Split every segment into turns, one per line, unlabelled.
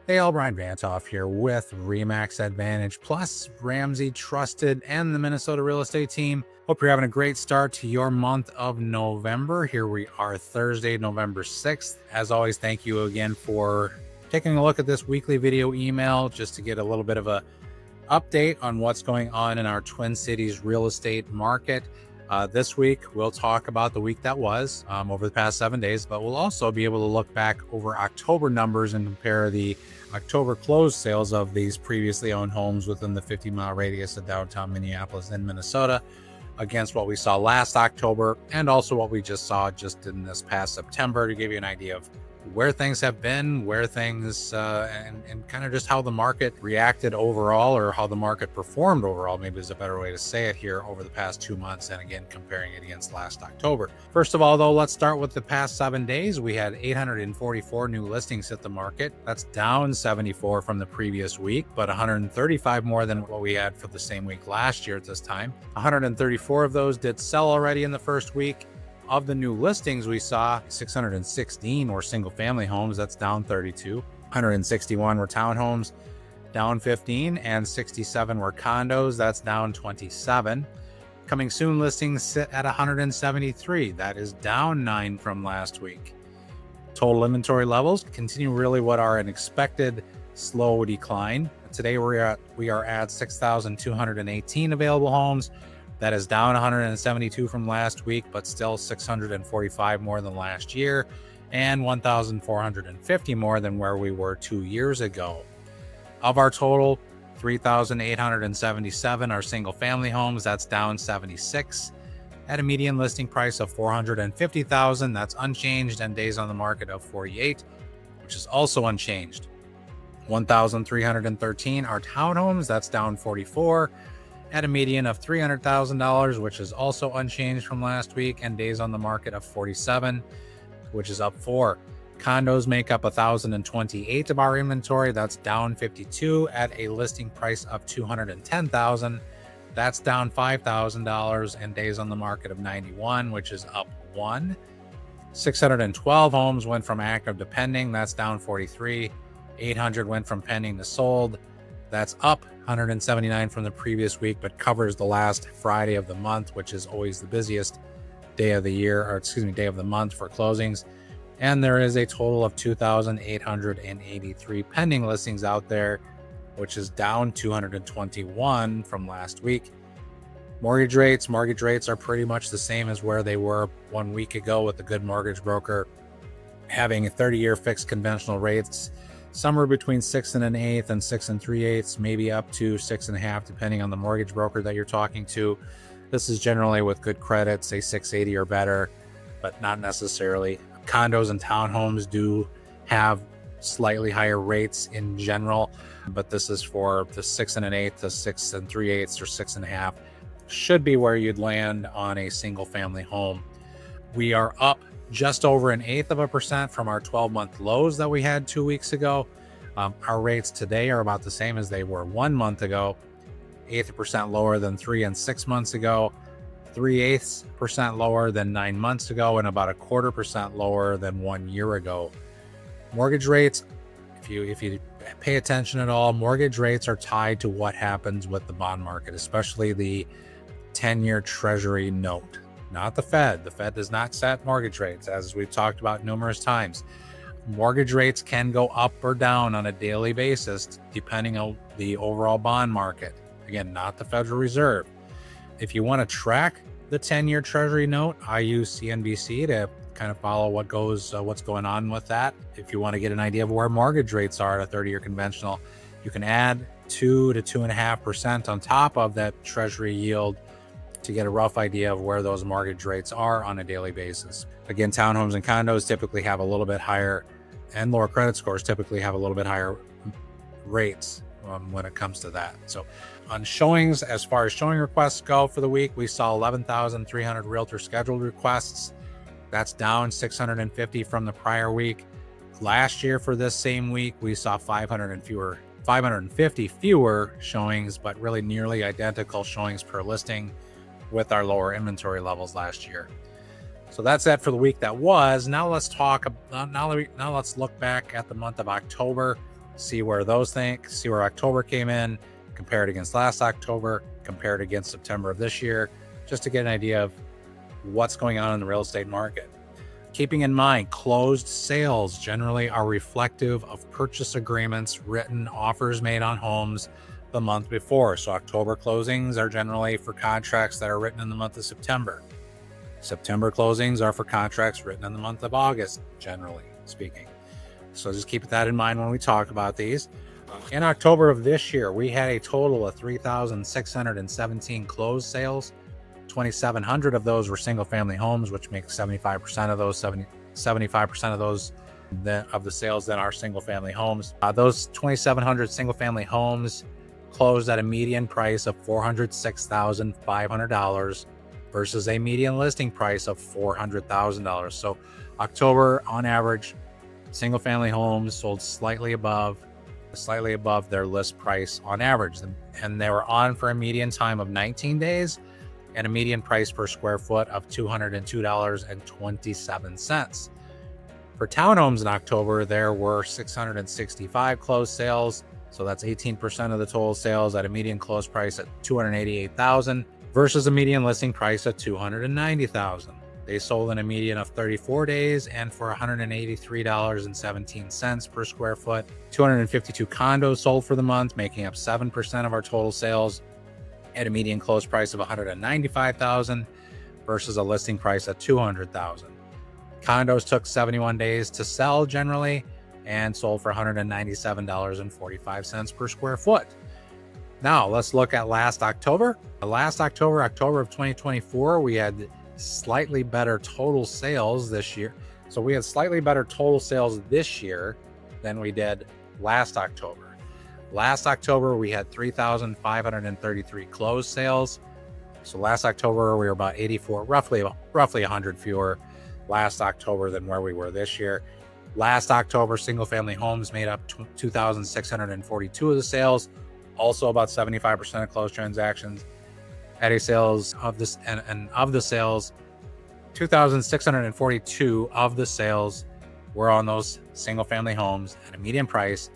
Hey all, Bryan VantHof here with RE/MAX Advantage Plus, Ramsey Trusted, and the Minnesota real estate team. Hope you're having a great start to your month of November. Here we are, Thursday, November 6th. As always, thank you again for taking a look at this weekly video email just to get a little bit of a update on what's going on in our Twin Cities real estate market. This week, we'll talk about the week that was over the past 7 days, but we'll also be able to look back over October numbers and compare the October closed sales of these previously owned homes within the 50-mile radius of downtown Minneapolis and Minnesota against what we saw last October and also what we just saw just in this past September to give you an idea of where things have been, where things and kind of just how the market reacted overall, or how the market performed overall, maybe is a better way to say it here, over the past 2 months, and again comparing it against last October. First of all, though, let's start with the past 7 days. We had 844 new listings hit the market. That's down 74 from the previous week, but 135 more than what we had for the same week last year at this time. 134 of those did sell already in the first week. Of the new listings, we saw 616 were single-family homes. That's down 32. 161 were townhomes, down 15, and 67 were condos. That's down 27. Coming soon listings sit at 173. That is down 9 from last week. Total inventory levels continue really what are an expected slow decline. Today we are at 6,218 available homes. That is down 172 from last week, but still 645 more than last year and 1,450 more than where we were 2 years ago. Of our total, 3,877 are single-family homes. That's down 76 at a median listing price of $450,000. That's unchanged, and days on the market of 48, which is also unchanged. 1,313 are townhomes. That's down 44. At a median of $300,000, which is also unchanged from last week, and days on the market of 47, which is up 4. Condos make up 1,028 of our inventory. That's down 52 at a listing price of $210,000. That's down $5,000, and days on the market of 91, which is up 1. 612 homes went from active to pending. That's down 43. 800 went from pending to sold. That's up 179 from the previous week, but covers the last Friday of the month, which is always the busiest day of the year, day of the month for closings. And there is a total of 2,883 pending listings out there, which is down 221 from last week. Mortgage rates are pretty much the same as where they were 1 week ago, with a good mortgage broker having a 30-year fixed conventional rates somewhere between 6 1/8 and 6 3/8, maybe up to 6 1/2, depending on the mortgage broker that you're talking to. This is generally with good credit, say 680 or better, but not necessarily. Condos and townhomes do have slightly higher rates in general, but this is for the 6 1/8 to 6 3/8 or 6 1/2. Should be where you'd land on a single family home. We are up just over 0.1% from our 12-month lows that we had 2 weeks ago. Our rates today are about the same as they were 1 month ago, 0.1% lower than 3 and 6 months ago, 0.3% lower than 9 months ago, and about 0.25% lower than 1 year ago. Mortgage rates, if you pay attention at all, mortgage rates are tied to what happens with the bond market, especially the 10-year Treasury note. Not the Fed. The Fed does not set mortgage rates, as we've talked about numerous times. Mortgage rates can go up or down on a daily basis depending on the overall bond market. Again, not the Federal Reserve. If you want to track the 10-year Treasury note, I use CNBC to kind of follow what's going on with that. If you want to get an idea of where mortgage rates are at a 30-year conventional, you can add 2 to 2.5% on top of that Treasury yield to get a rough idea of where those mortgage rates are on a daily basis. Again, townhomes and condos typically have a little bit higher, and lower credit scores typically have a little bit higher rates when it comes to that. So on showings, as far as showing requests go for the week, we saw 11,300 realtor scheduled requests. That's down 650 from the prior week. Last year for this same week, we saw 550 fewer showings, but really nearly identical showings per listing with our lower inventory levels last year. So that's it for the week that was. Now let's look back at the month of October. see where October came in, compare it against last October, compare it against September of this year, just to get an idea of what's going on in the real estate market. Keeping in mind, closed sales generally are reflective of purchase agreements, written offers made on homes the month before. So October closings are generally for contracts that are written in the month of September. September closings are for contracts written in the month of August, generally speaking. So just keep that in mind when we talk about these. In October of this year, we had a total of 3,617 closed sales. 2,700 of those were single-family homes, which makes 75% of those. 75% of those of the sales that are single-family homes. Those 2,700 single-family homes closed at a median price of $406,500 versus a median listing price of $400,000. So October, on average, single-family homes sold slightly above their list price on average, and they were on for a median time of 19 days and a median price per square foot of $202.27. For townhomes in October, there were 665 closed sales, so that's 18% of the total sales at a median close price at $288,000 versus a median listing price at $290,000. They sold in a median of 34 days and for $183.17 per square foot. 252 condos sold for the month, making up 7% of our total sales at a median close price of $195,000 versus a listing price at $200,000. Condos took 71 days to sell generally and sold for $197.45 per square foot. Now let's look at last October. October of 2024, we had slightly better total sales this year. So we had slightly better total sales this year than we did last October. Last October, we had 3,533 closed sales. So last October, we were about 84, roughly 100 fewer last October than where we were this year. Last October, single-family homes made up 2,642 of the sales, also about 75% of closed transactions. At a sales of this, and of the sales, 2,642 of the sales were on those single-family homes at a median price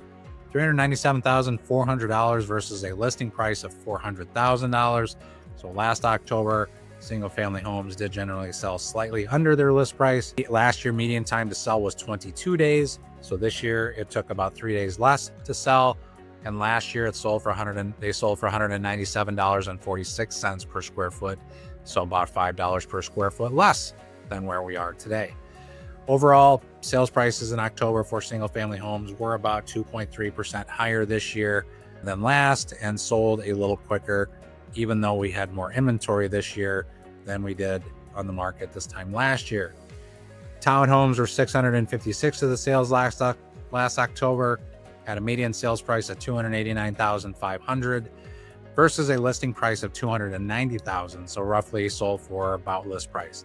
$397,400 versus a listing price of $400,000. So last October, single-family homes did generally sell slightly under their list price. Last year, median time to sell was 22 days. So this year, it took about 3 days less to sell. And last year, they sold for $197.46 per square foot. So about $5 per square foot less than where we are today. Overall, sales prices in October for single-family homes were about 2.3% higher this year than last and sold a little quicker, even though we had more inventory this year than we did on the market this time last year. Townhomes were 656 of the sales last October at a median sales price of $289,500 versus a listing price of $290,000, so roughly sold for about list price.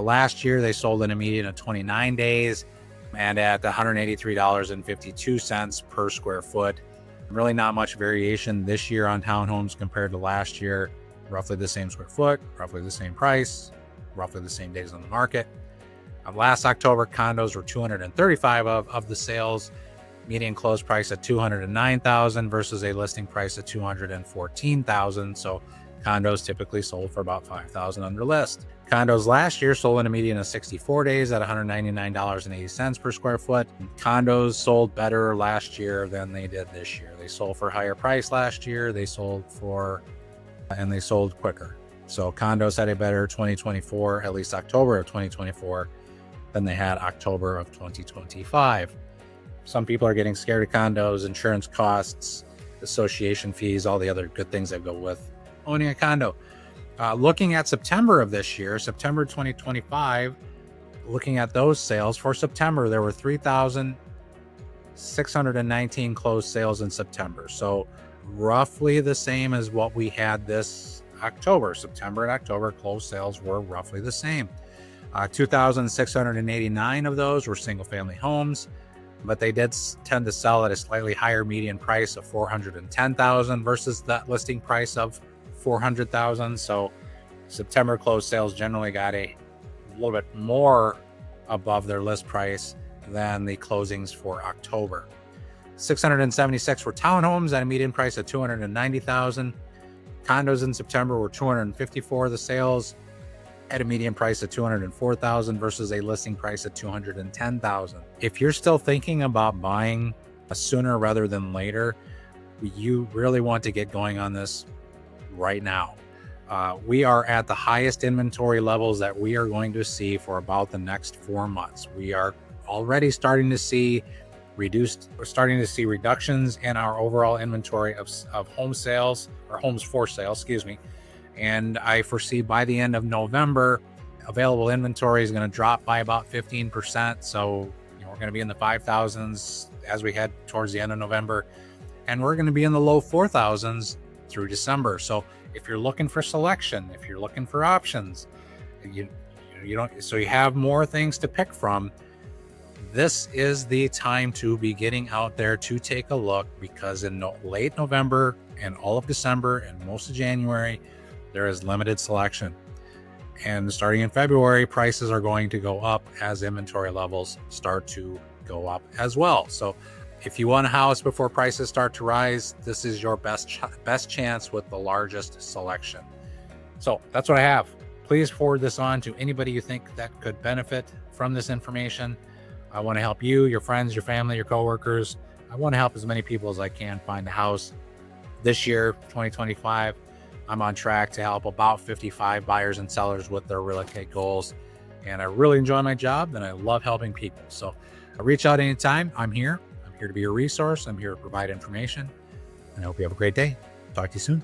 Last year, they sold in a median of 29 days and at $183.52 per square foot. Really not much variation this year on townhomes compared to last year. Roughly the same square foot, roughly the same price, roughly the same days on the market. Last October, condos were 235 of the sales, median close price at $209,000 versus a listing price at $214,000. So condos typically sold for about $5,000 under list. Condos last year sold in a median of 64 days at $199.80 per square foot. Condos sold better last year than they did this year. They sold for higher price last year. They sold quicker. So condos had a better 2024, at least October of 2024, than they had October of 2025. Some people are getting scared of condos, insurance costs, association fees, all the other good things that go with owning a condo. Looking at September of this year, September 2025, looking at those sales for September, there were 3,619 closed sales in September. So roughly the same as what we had this October. September and October closed sales were roughly the same. 2,689 of those were single-family homes, but they did tend to sell at a slightly higher median price of $410,000 versus that listing price of $400,000. So September closed sales generally got a little bit more above their list price than the closings for October. 676 were townhomes at a median price of $290,000. Condos in September were 254 the sales at a median price of $204,000 versus a listing price of $210,000. If you're still thinking about buying sooner rather than later, you really want to get going on this right now. We are at the highest inventory levels that we are going to see for about the next 4 months. We are already starting to see reductions in our overall inventory of home sales, or homes for sale, and I foresee by the end of November, available inventory is going to drop by about 15%. So we're going to be in the 5,000s as we head towards the end of November, and we're going to be in the low 4,000s through December. So if you're looking for selection, if you're looking for options, you have more things to pick from, this is the time to be getting out there to take a look, because in late November and all of December and most of January, there is limited selection. And starting in February, prices are going to go up as inventory levels start to go up as well. So if you want a house before prices start to rise, this is your best chance with the largest selection. So that's what I have. Please forward this on to anybody you think that could benefit from this information. I want to help you, your friends, your family, your coworkers. I want to help as many people as I can find a house. This year, 2025, I'm on track to help about 55 buyers and sellers with their real estate goals. And I really enjoy my job, and I love helping people. So reach out anytime. I'm here to be a resource. I'm here to provide information. And I hope you have a great day. Talk to you soon.